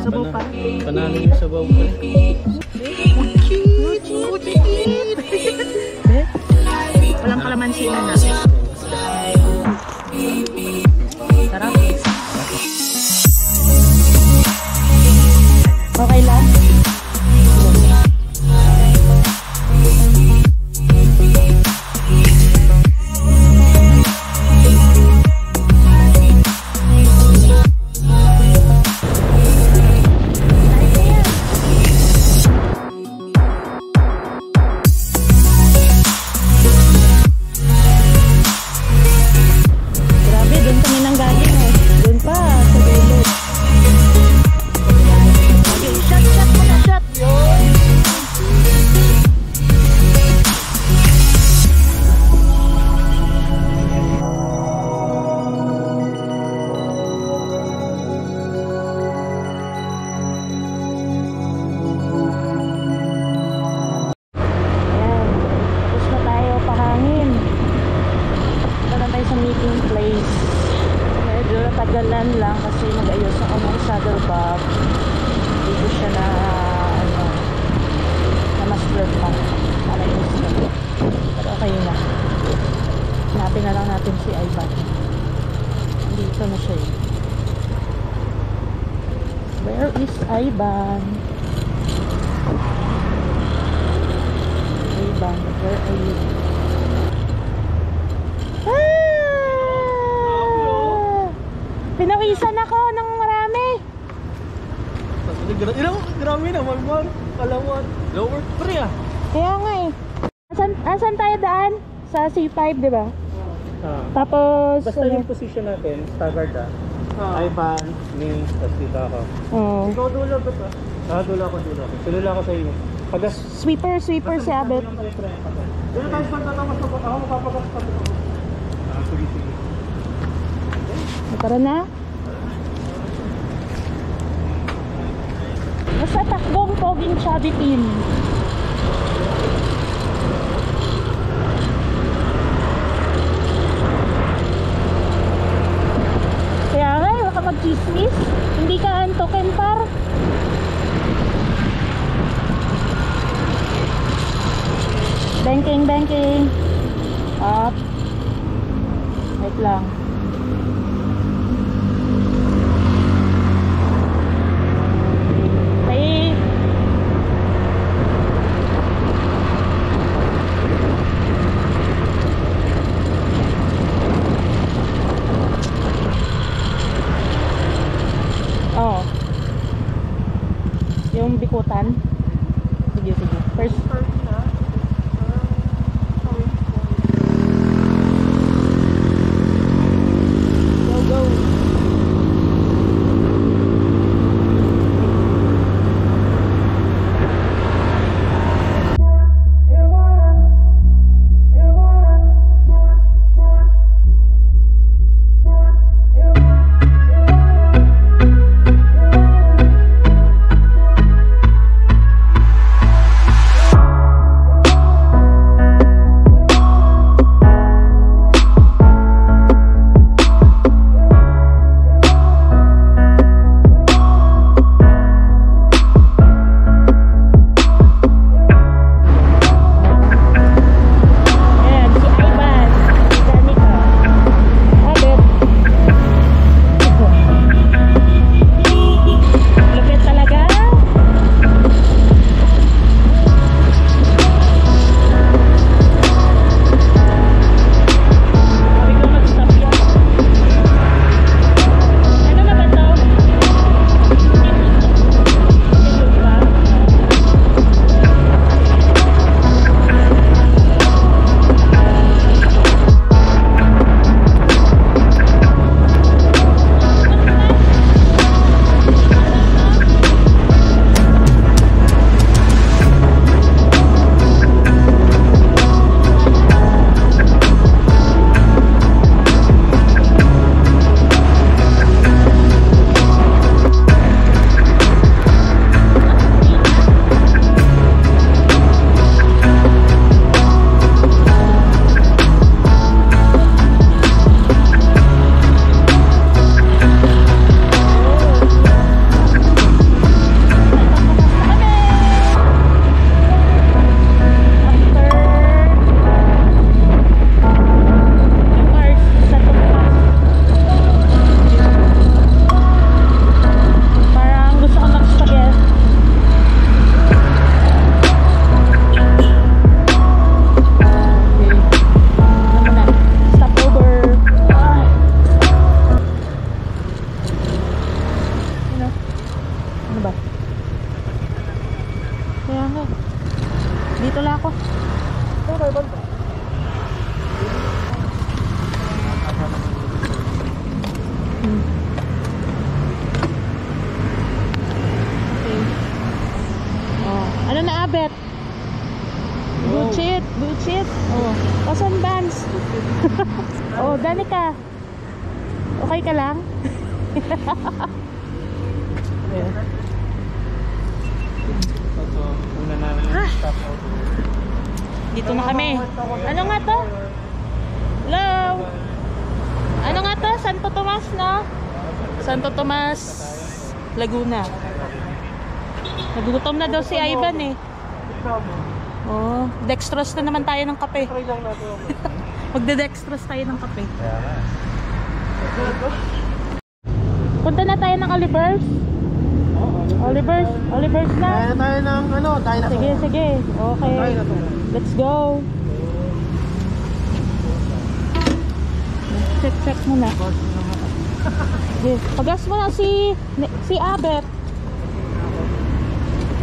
Sabaw pa. Panalo yung sabaw pa. Uchit! Walang kalamansi na na. Sarap. Okay lang. Tagalan lang kasi nag-ayos ako ng saddle bag. Dito siya na master pa para i-install. Pero okay na. Hanapin na lang natin si Ivan. Dito na siya. Where is Ivan? Ivan, where are you? Pinawisan ako ng marami. Grabe naman, Mar. Kalawat. Lower 3 ah. Kaya nga eh. Asan tayo daan? Sa C5, di ba? Tapos basta yung position natin, staggered ah. Ivan, me, tapos dito ako. Ikaw dulo ba ito? Dulo ako. Sulula ako sa iyo. Sweeper si Abet. Dito tayo sa tatapos ako. Ako mapapagas pa ito. Sige. Tara na. Basta takbong poging chubby pin. Kaya nga, wala ka mag-chismis. Hindi ka antoken par. Banking. Up. Wait lang. Yung bikutan. Sige. First na. Go. Okay. Oh, ano na abet? Bullshit, bullshit. Oh, Osan Vans. Oh, Danica. Okay ka lang? Yeah. So, una namin yung stop out. Dito na kami. Ano nga to? Hello? Ano nga to? Santo Tomas, no? Santo Tomas, Laguna. Nagugutom na daw si Ivan eh. Oh, dextrose na naman tayo ng kape. Try lang natin. Magde-dextrose tayo ng kape. Kaya nga. Punta na tayo ng Olivers. Olivers na. Kaya na tayo ng ano, tayo na. Sige, sige. Okay. Tayo na to. Let's go. Check muna. Sige. Pagas mo na si Abet.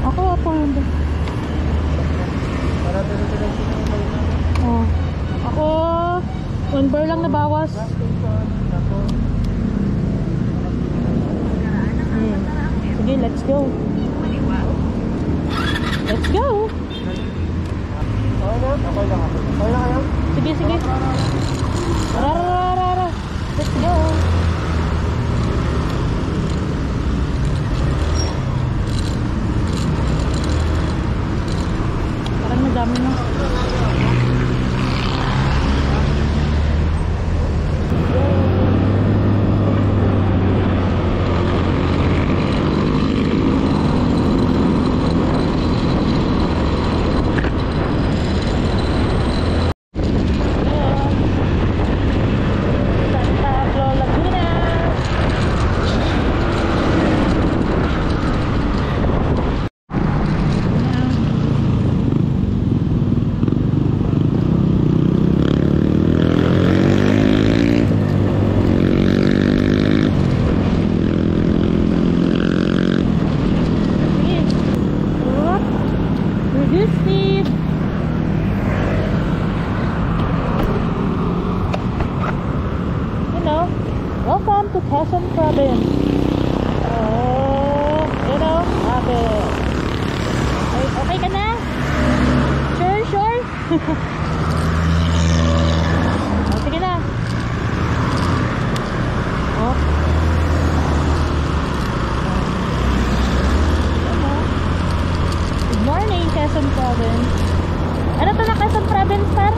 Ako po yun. Para tuloy-tuloy sinumay na. Oh. Ako 1 bar lang nabawas. Sige, let's go. Let's go. Okay lang ako. Okay lang kayo? Sige, sige. Rara. Let's go. Parang madami na. Welcome to Quezon Province. Oh, Abet. Okay ka na? Sure? Oh, sige na. Oh. Good morning, Quezon Province. Ano to na Quezon Province, sir?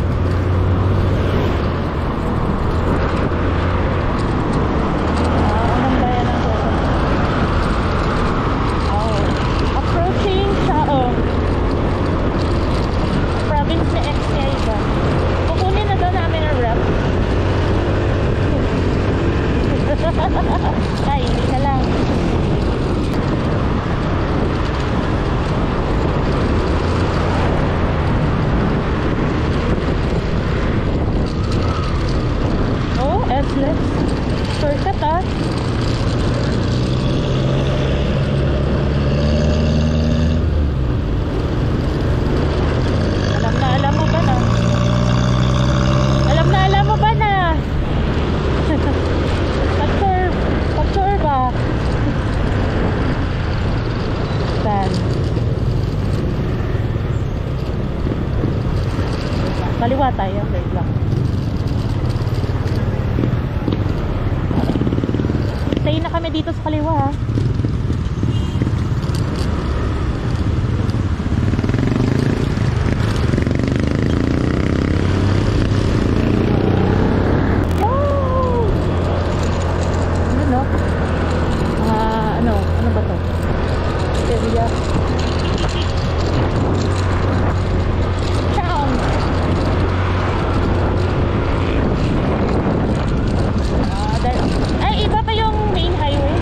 Ay, hindi ka lang. Oh, S-less. Shortcut ah. Alam mo ba na? Alam mo ba na? Pag-tour ba? Saan? Kaliwa tayo. Wait lang. Stay na kami dito sa kaliwa ha. Ano ba to? Seria. Town. Ay, iba pa yung main highway.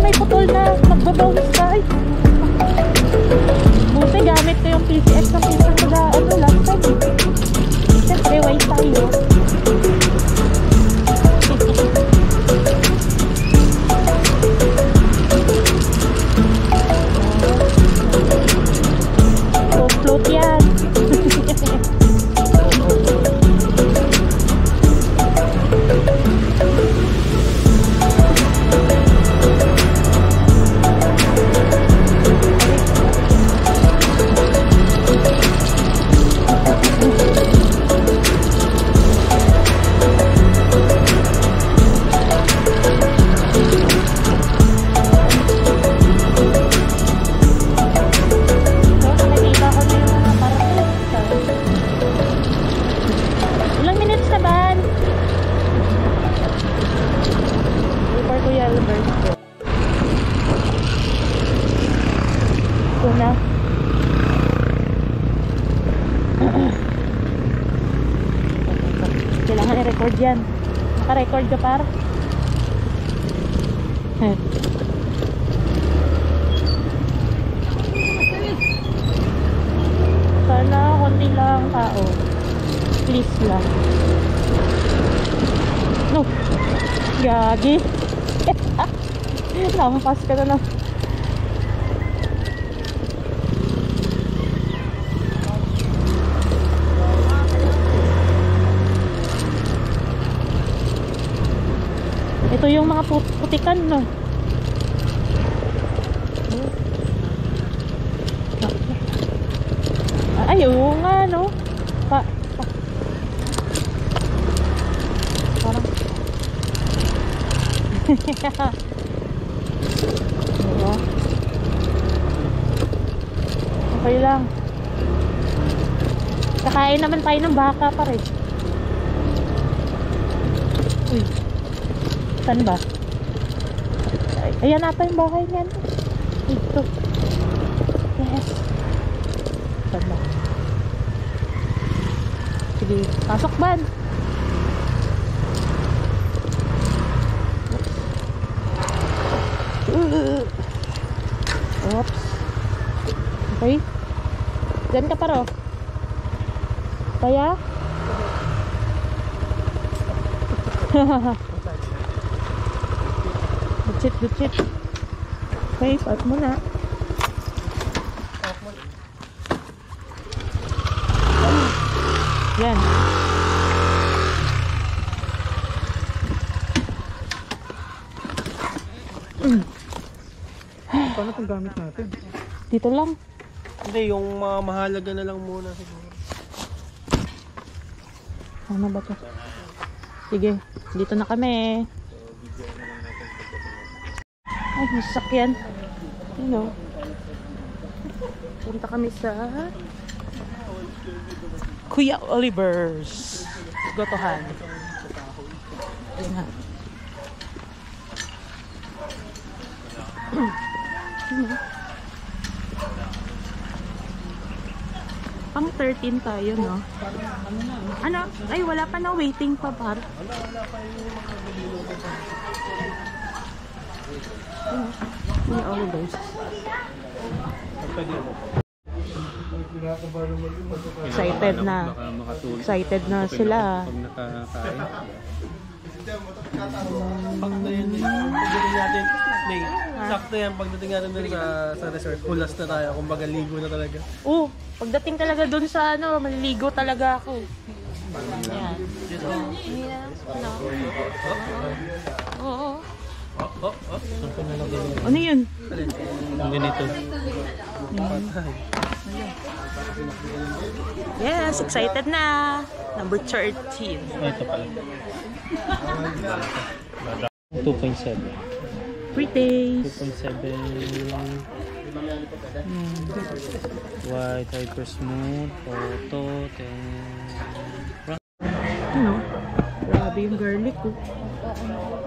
may putol na. Magbabawis ka. Ay. Buti gamit ko yung PCX ng pinsan ko na last time. Siyempre, wait tayo. Float yan. Kailangan i-record yan. Naka-record ka par? Sana konti lang tao. Please lang. No. Gagi. Nampas ka na lang. Ito yung mga putikan, no? Ay, oo nga, no? Parang okay lang. Kakain naman tayo ng baka pa rin. Uy. Saan ba? Ayan ata yung bahay niyan. Ito. Yes. Saan ba? Sige, pasok ban. Oops. Okay. Diyan ka paro. Kaya? Butchit. Okay, pass mo na. Yan. Paano itong gamit natin? Dito lang. Hindi, yung mahalaga na lang muna siguro. Ano ba ito? Sige, dito na kami. Ay, masakyan. Ano? Punta kami sa Kuya Oliver's Gotohan. Ayun nga. Pang 13 tayo, no? Ano? Ay, wala pa na waiting pa, par. Wala pa yung Kuya Oliver's. Excited na. Excited na sila. Pag nakakain. Pagdating natin, sakto yan. Pagdating natin dun sa resort, kulas na tayo. Kumbaga ligo na talaga. Oo, pagdating talaga dun sa ano, maliligo talaga ako. Yan. Oo. Ano yun? Ang ganito. Yes, excited na. Number 13. Ito pala. 2.7. Pretty. 2.7. White, hyper smooth, photo, 10. Ano? Grabe yung garlic ko.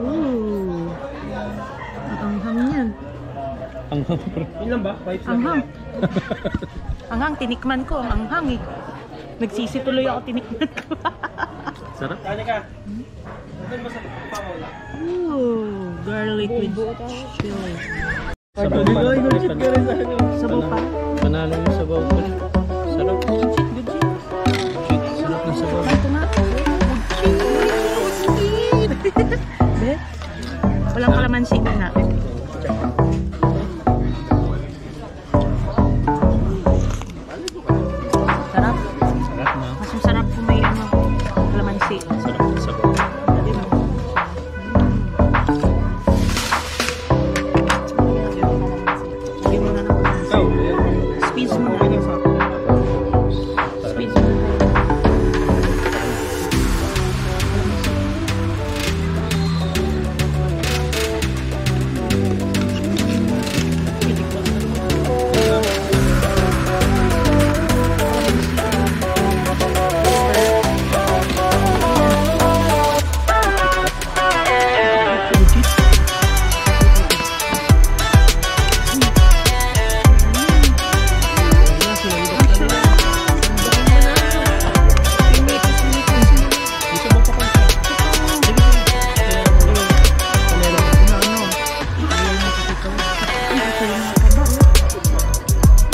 Ooh. Ang anghang yan. Anghang. Ilan ba? Anghang. Anghang, tinikman ko. Ang anghang eh. Nagsisi tuloy ako, tinikman ko. Sarap? Kanya ka. Ito mo sa pamula. Ooh. Garlic with chili. Sabaw pa. Sabaw pa. Panalo yung sabaw ko. Sarap. Good shit. Sarap ng sabaw. Ito nga. Be? Walang kalamansi na. Sarap. Sarap na. Mas masarap kung may kalamansi. Sarap ng sabaw. Lagyan mo na ng squeeze mo na. Squeeze mo na.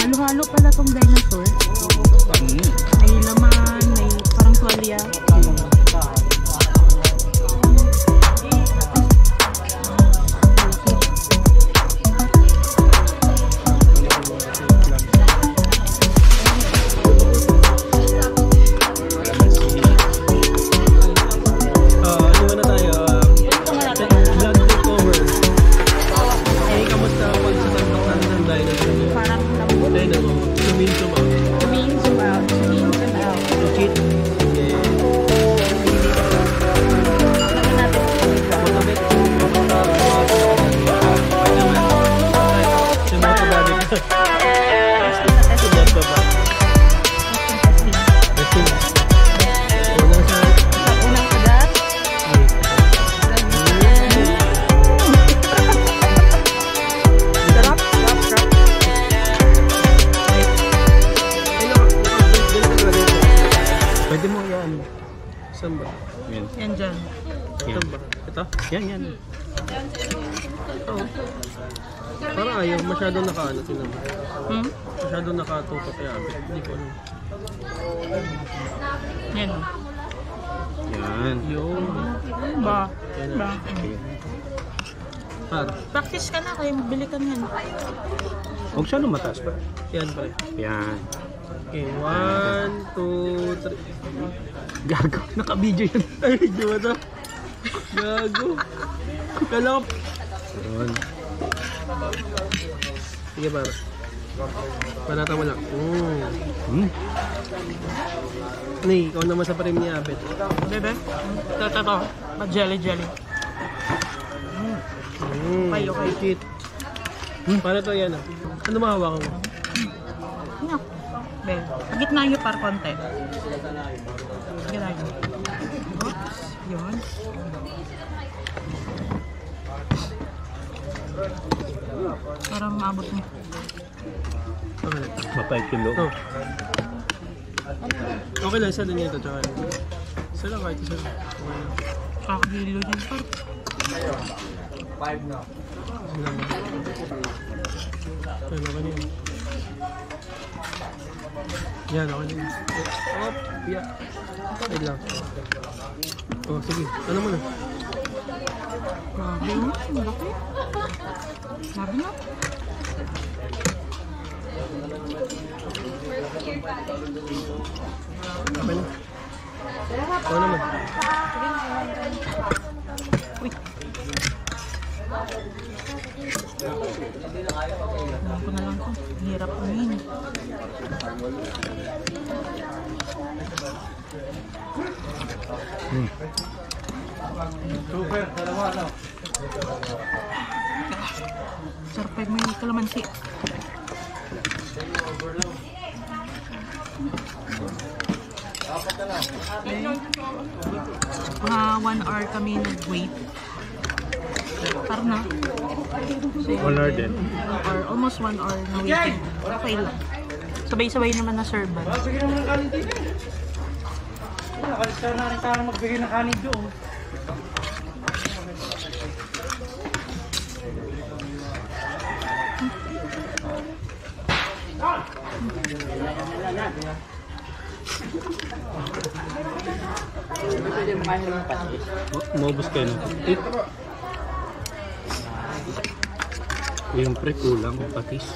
Halo-halo pala tong dinosaur. May laman, may parang tuwalya. Pwede mo yan. Saan ba? Yan. Yan dyan. Ito ba? Ito? Yan. Oh. Parang ayaw, masyadong nakaano, tinan mo. Masyadong nakatutok kaya abit. Hindi ko alam. Yan. Yan. Yung... Ba? Ba? Par. Practice ka na, kaya magbili ka niyan. Huwag siya lumataas pa. Yan pare. Yan. Okay, 1, 2, 3. Gago. Naka-video yan. Ay, di ba ito? Gago. Kala ko... Yun. Sige para. Panata mo lang. Nay, ikaw naman sa parim ni Abet. Bebe? Ito. Jelly. Okay. Shit. Para to yan ah. Ano mahawakan mo? Yan. Be, gitna nyo par konti. Gitna nyo. Oops. Yun. Parang maabot mo. Okay. Mapait yung loob. Ito. Okay lang, isa din ito. Tsaka isa lang kahit isa lang. Okay lang. Kakahilo dyan par. Isa lang. Okay na yun. Yan, okay na yun. Op, yeah. Wait lang. Oh, sige. Ano mo na? Grabe mo. Malaki. Grabe na. Okay na. Ikaw naman. Uy. Alam ko na lang to. Hirap kumain. Super. Dalawa na. Sarap pa may kalamansi. Mga 1 hour kami nag-wait. Parang na. 1 hour din. Or almost 1 hour na waiting. Okay lang. Sabay-sabay naman na serve. Bigyan mo ng kanin dito. Nakalista na rin sana magbigay ng kanin doon. Maubos kayo ng patis. Yung pre kulang patis.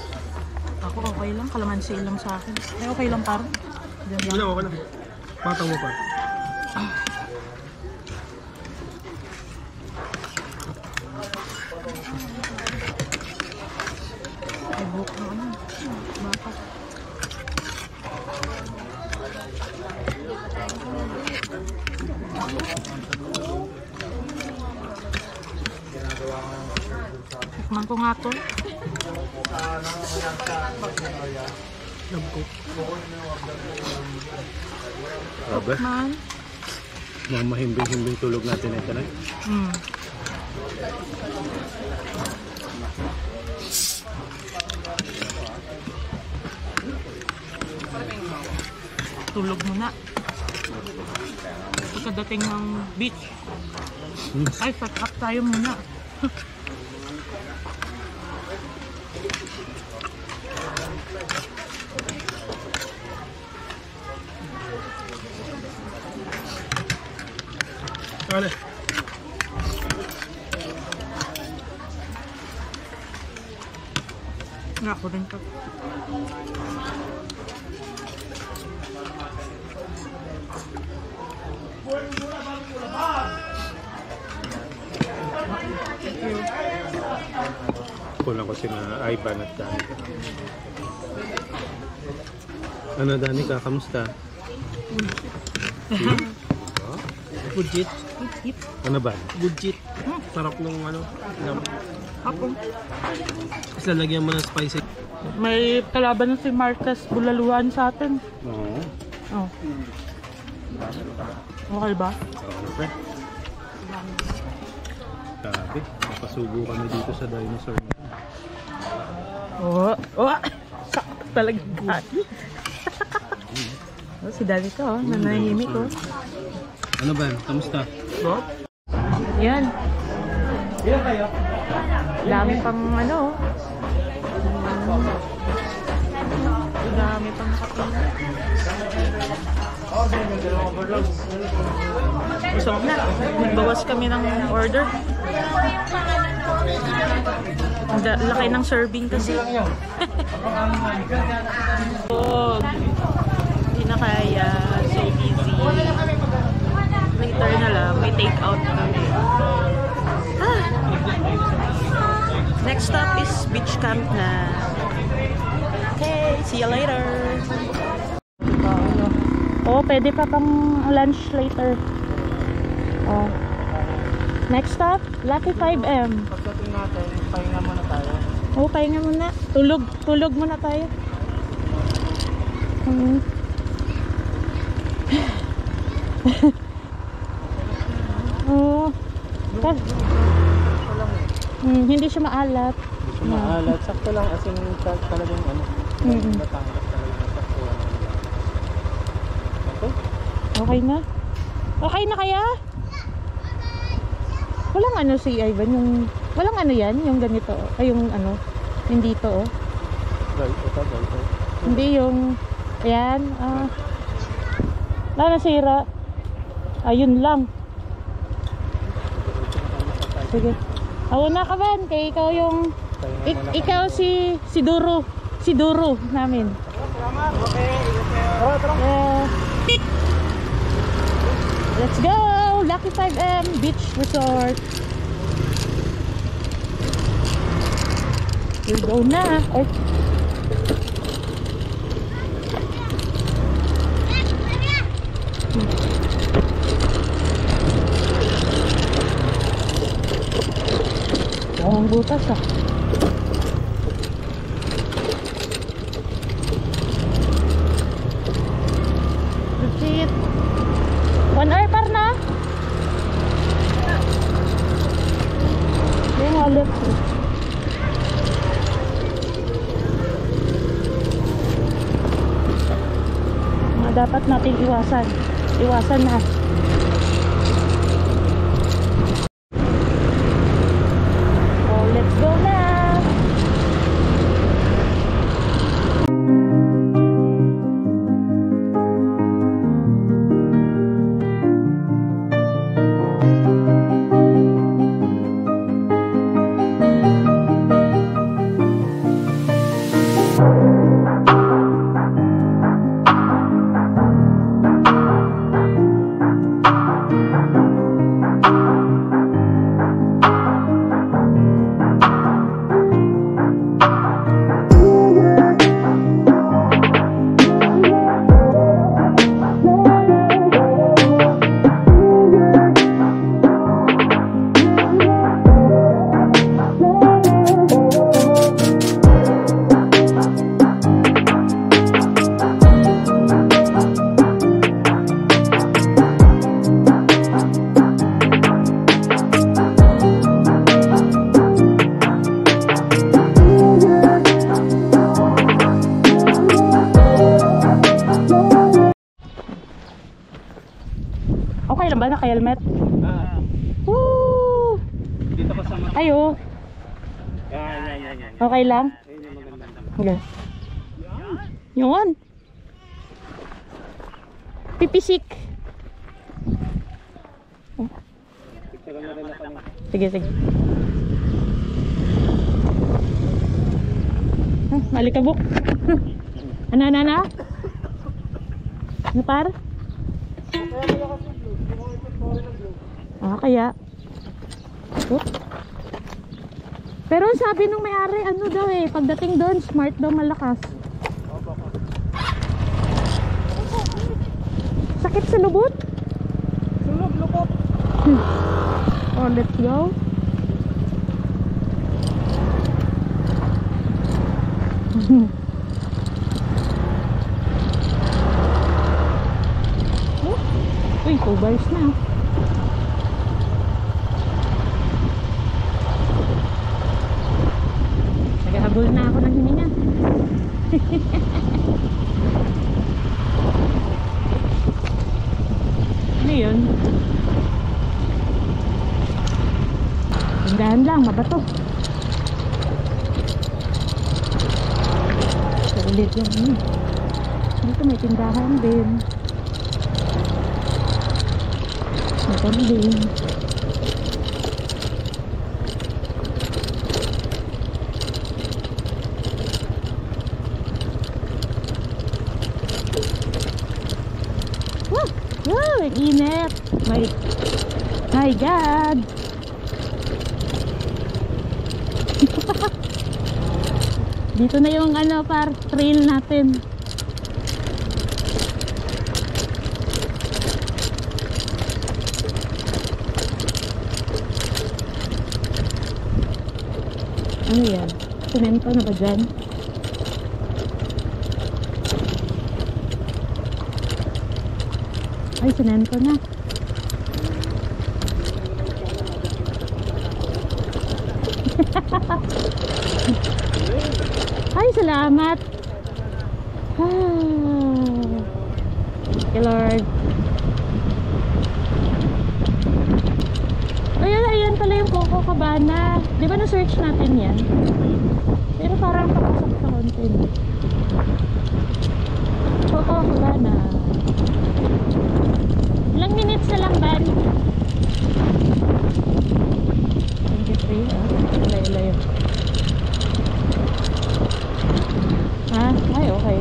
Ako okay lang, kalamansi lang sa akin. Ay, okay lang parang. Okay na, okay na. Patang mo pa. Ay, buhok na ano. Bata. Tikman ko nga to. Grabe. Man. Mga mahimbing-himbing tulog natin ito na. Tulog muna. Pagkadating ng beach. Ay, set up tayo muna. Kale. Nga ako rin to. Kulang ko sina Ivan at Danica. Ano Danica, kamusta? Budget. Hip. Ano ba? Budget. Sarap nung ano. Ako. Tapos lalagyan mo ng spicy. May kalaban na si Marcus Bulaluhan sa atin. Oo. Oh. Okay ba? Ano pre? Grabe. Napasubo kami dito sa dinosaur. Oh. Sakto talaga dati. Oh, si Danica oh, nanahimik oh. Ano ba? Kamusta? Yan. Dami pang ano. Dami pang nakapila. Busog na. Nagbawas kami ng order. Ang laki ng serving kasi. Oh, hindi na kaya. So easy. Later na lang. May take out kami. Next stop is beach camp na. Okay, see you later. Oh, pwede pa pang lunch later. Oh. Next stop, Lucky 5M. Pagdating natin, pahinga muna tayo. Oh, pahinga muna. Tulog muna tayo. Oh. Hindi siya maalat. Hindi siya maalat. Sakto lang as in talagang ano. Batangas talagang nasaktuhan. Okay na? Okay na kaya? Walang ano si Ivan, yung walang ano yan, yung ganito, ay yung ano, yung dito oh. Ito. Hindi yung, ayan, nasira. Ayun lang. Sige. Una ka ba? Kaya ikaw yung, ikaw si Duro. Si Duro namin. Let's go! Lucky 5M Beach Resort. Here go na. Ang butas ah. Legit. 1 hour par na. Yung wallet ko. Mga dapat nating iwasan. Iwasan na. Let's go na! lang? Okay. Yun. Pipisik. Oh. Sige, sige. Malikabok. Ano? Ano par? Kaya. Oh. Pero sabi nung may-ari, ano daw pagdating doon, smart daw, malakas. Sakit sa lubot? Lubot. Oh, let's go. Uy, 2 bars na. Naghahabol na ako ng hininga. Ano yun? Tindahan lang, mabato. Ulit yung dito may tindahan din. Motor din. Wow, ang init. My God. Dito na yung trail natin. Ano yan? Semento na ba dyan? Ay, semento na. Ay, salamat. Thank you, Lord. Ayan pala yung Coco Cabana. Di ba na-search natin yan? Pero parang papasok sa content. Coco Cabana. Ilang minutes na lang ba? 23, layo-layo. Ay, okay.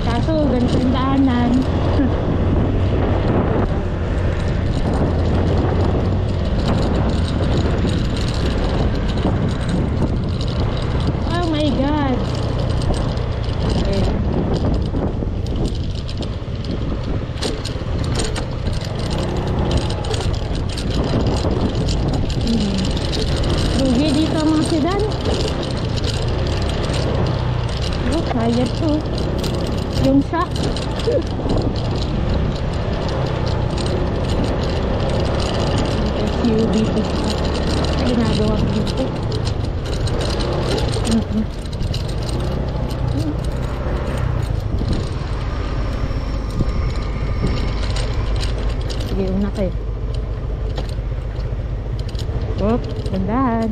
Kaso ganito yung daanan. Oh my God. Okay. Rugi dito ang mga sedan. Oh, kaya to. Yung shock. SUV dito. Ginagawa ko dito. Sige, una kayo. Oh, gandahan.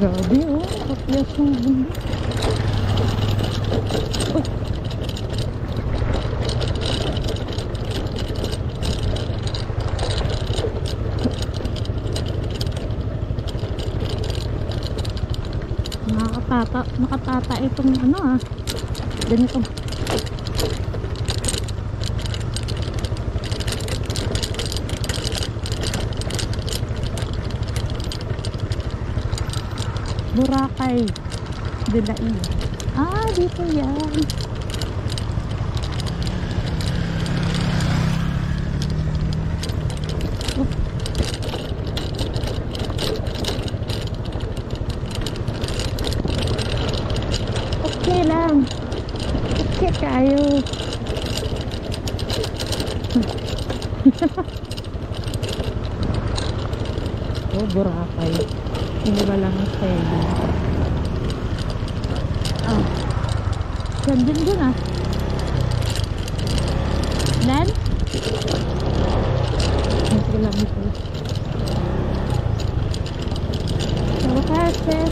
Grabe kapyas ng bundok. Nakatata itong ganito. Boracay de la Isla. Ah, dito yan. Okay lang. Okay tayo. Oh, Boracay. Hindi ba lang ang pwede? Ah. Yan dun ah. Nan? Ito lang ito. Sa wakas eh.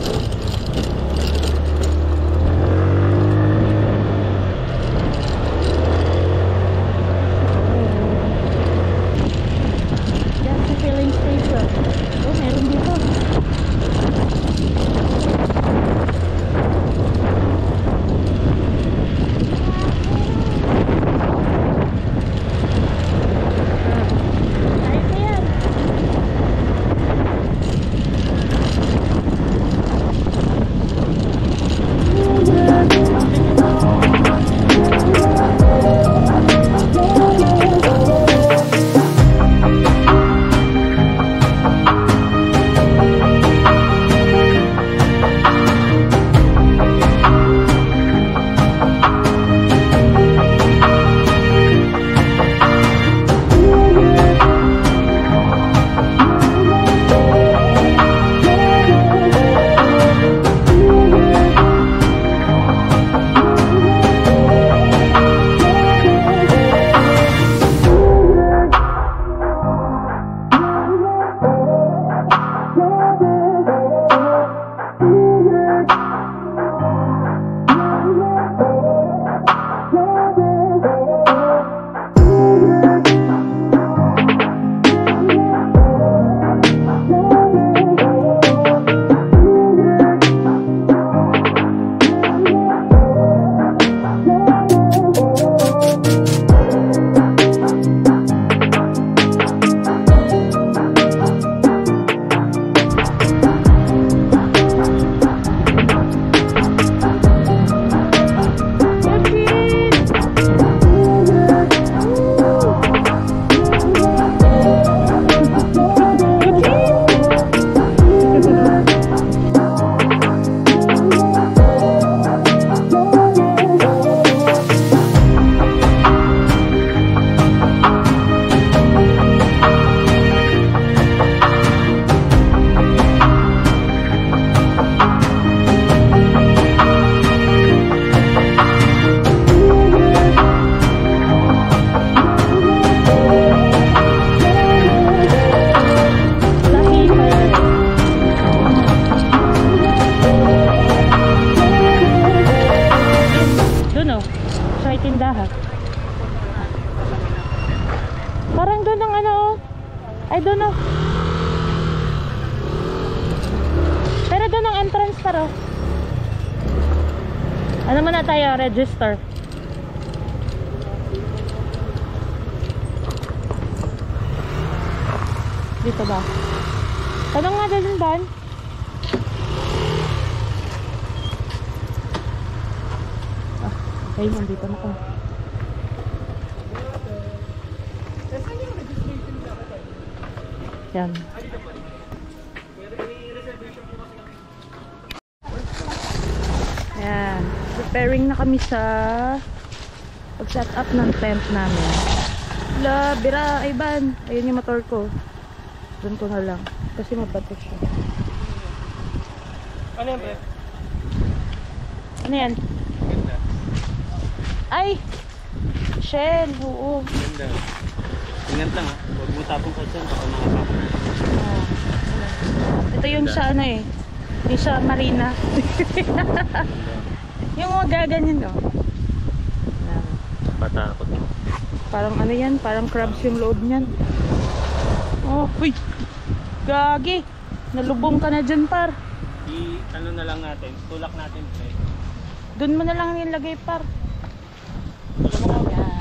Parang doon ang ano, I don't know. Pero doon ang entrance taro. Ano muna tayo, register. Dito ba? Tanong nga doon ba? Ah, okay, nandito na ko. Yan. Ayan. Preparing na kami sa pag-set up ng tent namin. Wala, bira, Ivan. Ayun yung motor ko. Doon ko na lang. Kasi mabato siya. Ano yan, pre? Ano yan? Ganda. Ay! Shell, oo. Ganda. Ingat lang ha. Huwag mo tapong ka dyan. Baka makapapon. Oh. Ito yung sa ano eh. Yung sa marina. Yung mga gaganyan no. Yan. Patakot mo. Parang ano yan, parang crabs yung loob niyan. Oh, uy! Gagi! Nalubong ka na dyan, par. Ano na lang natin, tulak natin. Okay? Doon mo na lang nilagay, par. Yan.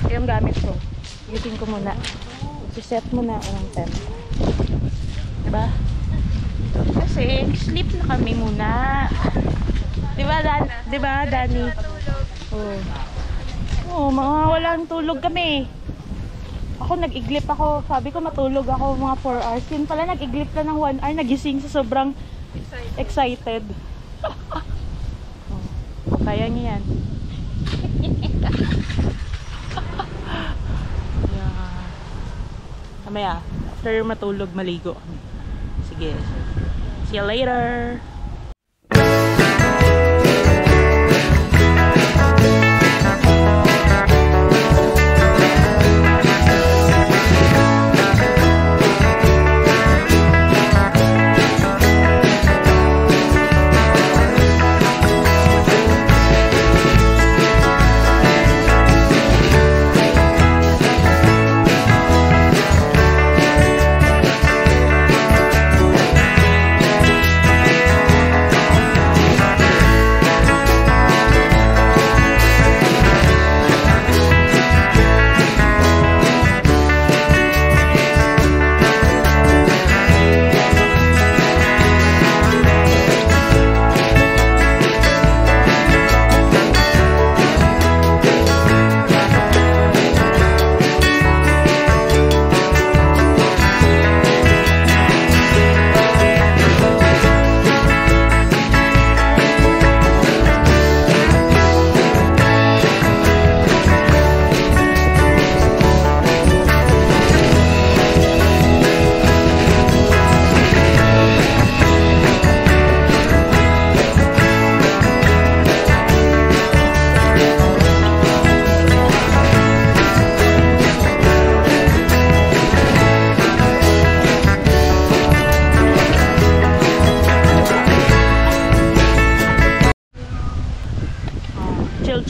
Ito yung gamit ko. Using ko muna. I-set muna ako ng tent. Diba? Kasi sleep na kami muna. Diba, Dani? Oo. Oo, mga walang tulog kami. Ako nag-iglip ako. Sabi ko matulog ako mga 4 hours. Yun pala nag-iglip ka ng 1 hour. Nagising sa sobrang excited. Oh, kaya niya yan. Yeah. Mamaya, after matulog, maligo. Sige. See you later.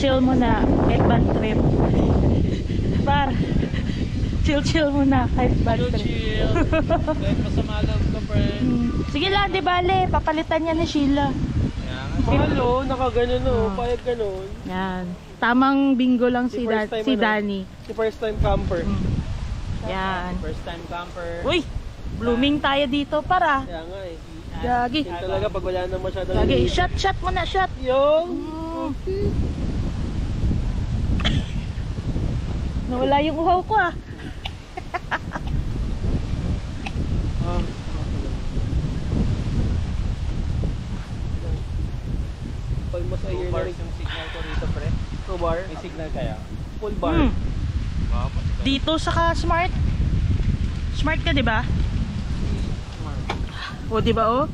Chill muna kahit bad trip. Chill muna kahit bad trip. Chill. Kahit masama lang ka, friend. Sige lang, di bale. Papalitan niya ni Sheila. Halo, nakaganon o. Payag ganon. Yan. Tamang bingo lang si time, Dani. Si first time camper. Yan. First time camper. Uy! Blooming tayo dito para. Kaya nga eh. Gagi. Yung talaga pag wala na masyadong Gagi. Shot muna, shot. Yung. Nawala yung uhaw ko ah. Almost a year na rin yung signal ko dito, pre. 2 bar? May signal kaya? Full bar. Dito saka smart. Smart ka, di ba? O, di ba oh?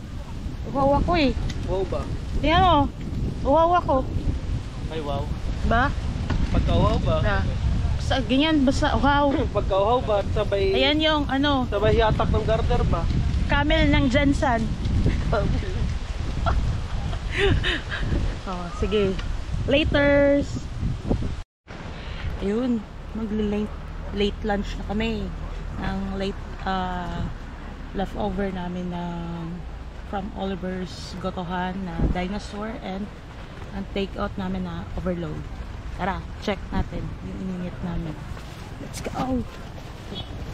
Uhaw ako eh. Wow ba? Tingnan mo. Uhaw ako. Ay wow. Ba? Pagka-wow ba? Basta ganyan, basta uhaw. Pagka-wow ba? Sabay... Ayan yung ano. Sabay hiatak ng garter ba? Camel ng Jansan. Oh, sige. Laters. Ayun, late lunch na kami. Ng late leftover namin ng from Oliver's Gotohan na dinosaur and ang take out namin na overload. Tara, check natin yung ininit namin. Let's go.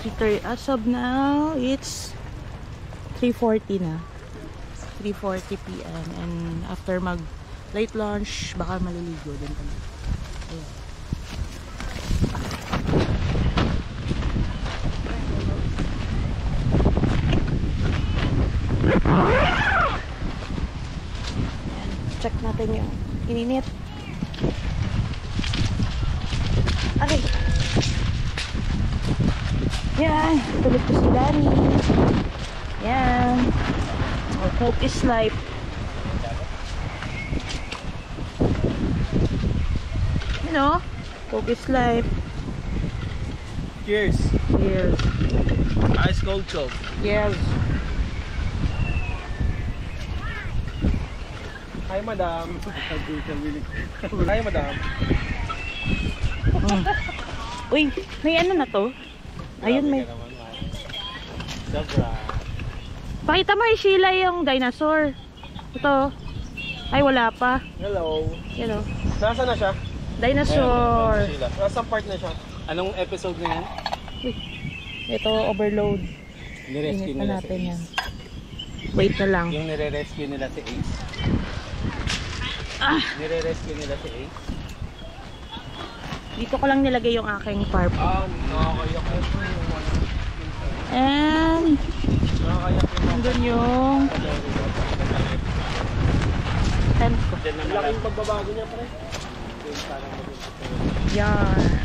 3:30 as of now, it's 3:40 na. 3:40 PM and after mag late lunch baka maliligo din kami. Ayan. Check natin yung ininit. Okay. Yan, tulog ko si Dani. Yan. Hope is life. You know, hope is life. Cheers! Yes. Ice cold Coke. Yes. Hi, madam. Hi, madam. Uy, may ano na to? Ayun, may... Sobra. Pakita mo kay Sheila yung dinosaur. Ito. Ay, wala pa. Hello. Yan o. Nasaan na siya? Dinosaur. Nasaan part na siya? Anong episode na yan? Uy, ito, overload. Nirescue Init na nila natin si yan. Ace. Wait na lang. Yung nire-rescue nila si Ace. Nire-rescue nila si Ace. Dito ko lang nilagay yung aking parp. Nakakayak ito yung And nakakayak yung nandun yung tent ko. Laking pagbabago niya, pre. Yan.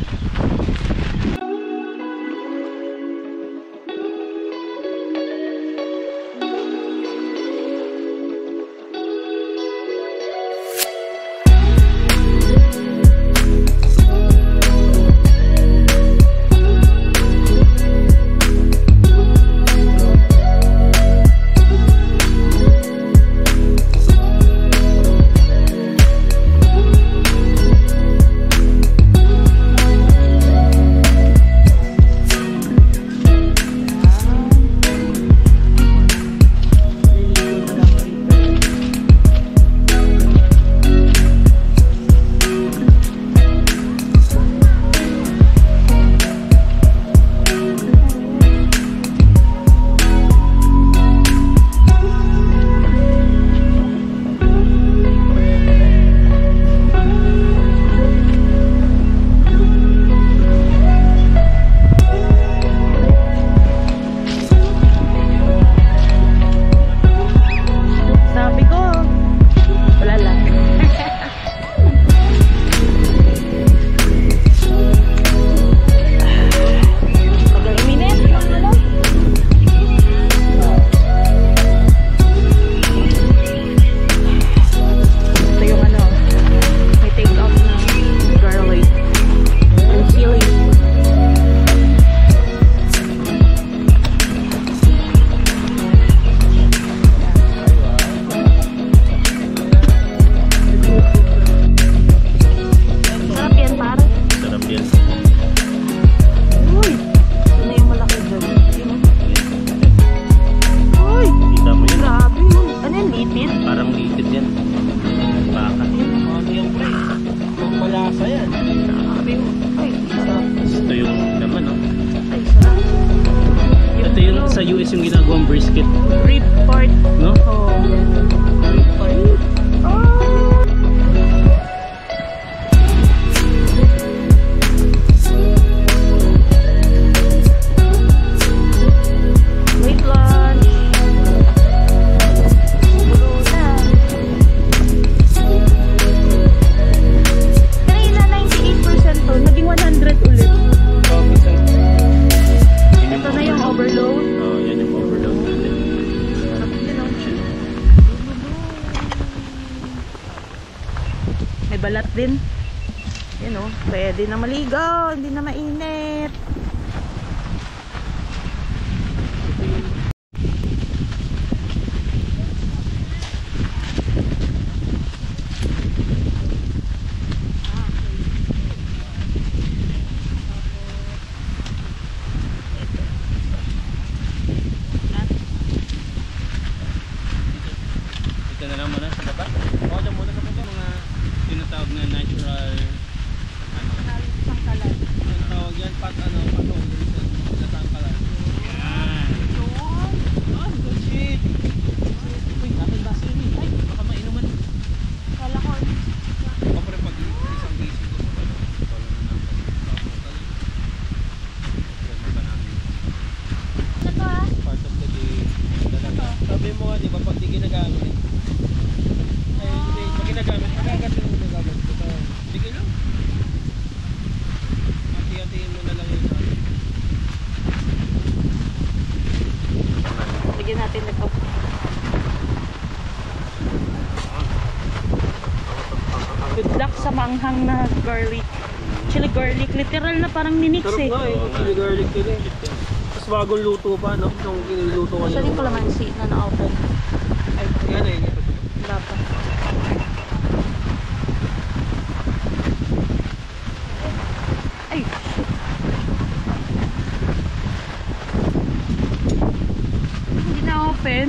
sa US yung ginagawang brisket. Rib part. No? Oh. Rib part. Oh. Wait lunch. Bulo na. Kanina 98% to. Naging 100 ulit. Ito na yung overload. Oh, yan yung overload natin. May balat din. Yan o. Pwede na maligo. Hindi na mainit. Ito na lang muna sa baba. O, dyan muna sa baba. Mga tinatawag na natural Sangkalan. ang tawag yan, patong sangkalan. Yan. Oh, good shit. Uy, natin baso yun eh. Ay, baka mainuman. Kala ko. Baka rin pag isang gising ko sa pala. Ano to ah? Part of the day. Sabi mo nga, di ba, pag di ginagamit, ay hindi, pag ginagamit, magagat yung ginagamit ko. So, sige lang. Hati-hatiin mo na lang yun. Bigyan natin na to. Good luck sa manghang na garlic. Chili garlic. Literal na parang minix Sarap eh. nga eh, chili garlic yun eh. Tapos bagong luto pa, no? Yung kinuluto ko Saan yung kalamansi na na-open? Ay, yan eh. wala pa. Ay, shit. Hindi na-open.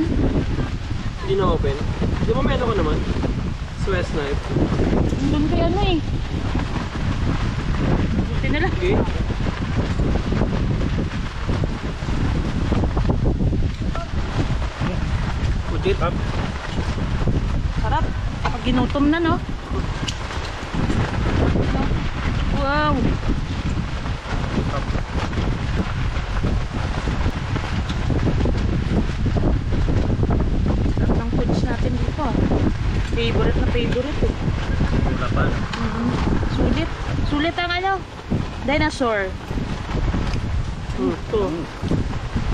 Hindi na open. Di ba meron ko naman? Swiss knife. Doon kay ano eh. Buti na lang. Okay. Legit up. Sarap. Pag ginutom na no. Wow! Sarap ng foods natin dito ah. Favorite na favorite eh. Wala pa. Sulit. Sulit ang ano? Dinosaur. Ito.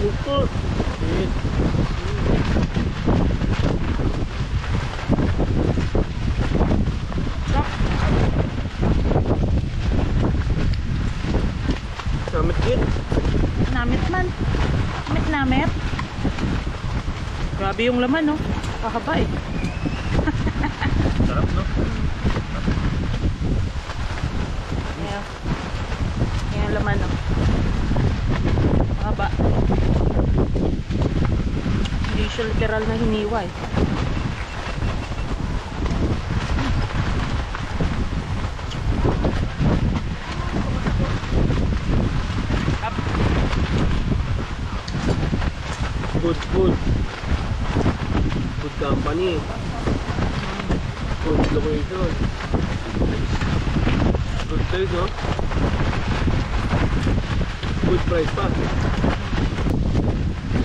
Ito. Namit din. Namit man. Namit. Grabe yung laman, no? Kakaba eh. Sarap, no? Ayan. Ayan yung laman, no? Kakaba. Hindi siya literal na hiniwa eh. Good food. Good company. Good location. Good place, no? Good price pa.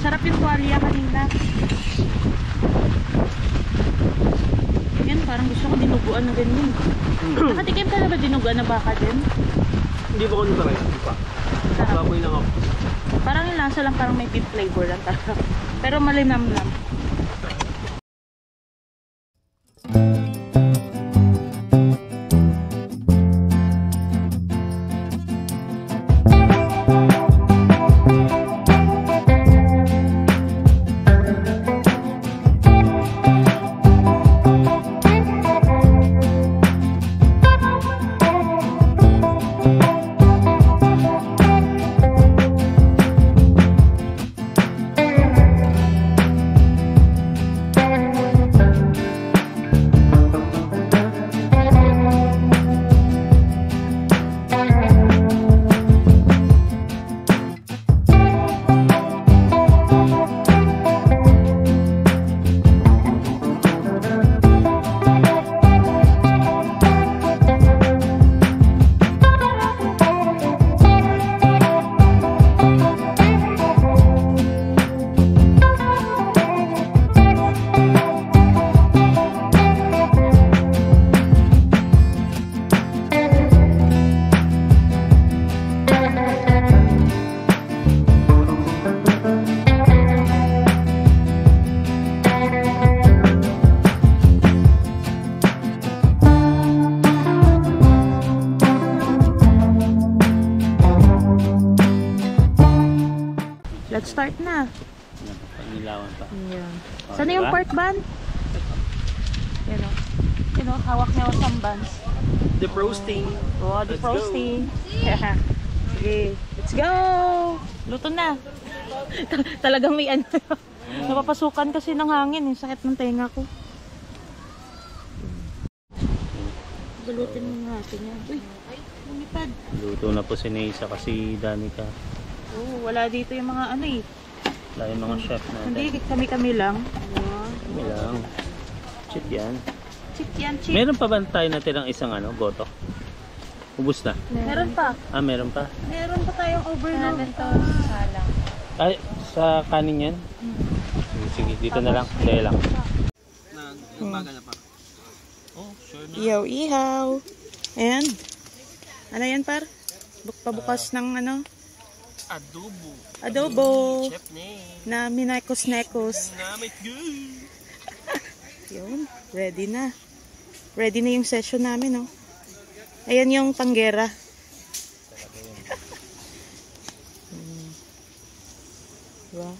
Sarap yung tuwalya kanina. Yan, parang gusto ko dinuguan na ganyan. Nakatikim ka na ba dinuguan na baka din? Hindi pa ko nataray. Hindi pa. Sarap. Baboy lang ako. Parang yung lasa lang, parang may beef flavor lang talaga. Pero malinamnam. Let's start na. Panilawan pa. Ayan. Oh, Saan na yung diba? pork bun? Yan o. Yan o, hawak niya o sambans. Defrosting. Oh, defrosting. Sige, let's go! Luto na. Talagang may ano. Napapasukan kasi ng hangin. Yung sakit ng tenga ko. Balutin mo natin yan. Uy, lumipad. Luto na po si Neisa kasi Danica. Oh, wala dito yung mga ano eh. Wala yung mga chef natin. Hindi, kami-kami lang. Wow. Kami lang. Cheap yan. Cheap yan, cheap. Meron pa ba tayo natin ng isang ano, goto? Ubus na? Meron pa. Ah, meron pa. Meron pa tayong overload. Natin to salang. Ay, sa kanin yan? Sige, dito na lang. Dahil lang. Nagbaga na pa. Oh, sure na. Ihaw, ihaw. Ayan. Ano yan, par? Pabukas ng ano? Adobo. Adobo. Chef name. Na minekos-nekos. Namit good. Yun. Ready na. Ready na yung session namin, oh. Ayan yung tanggera. Diba?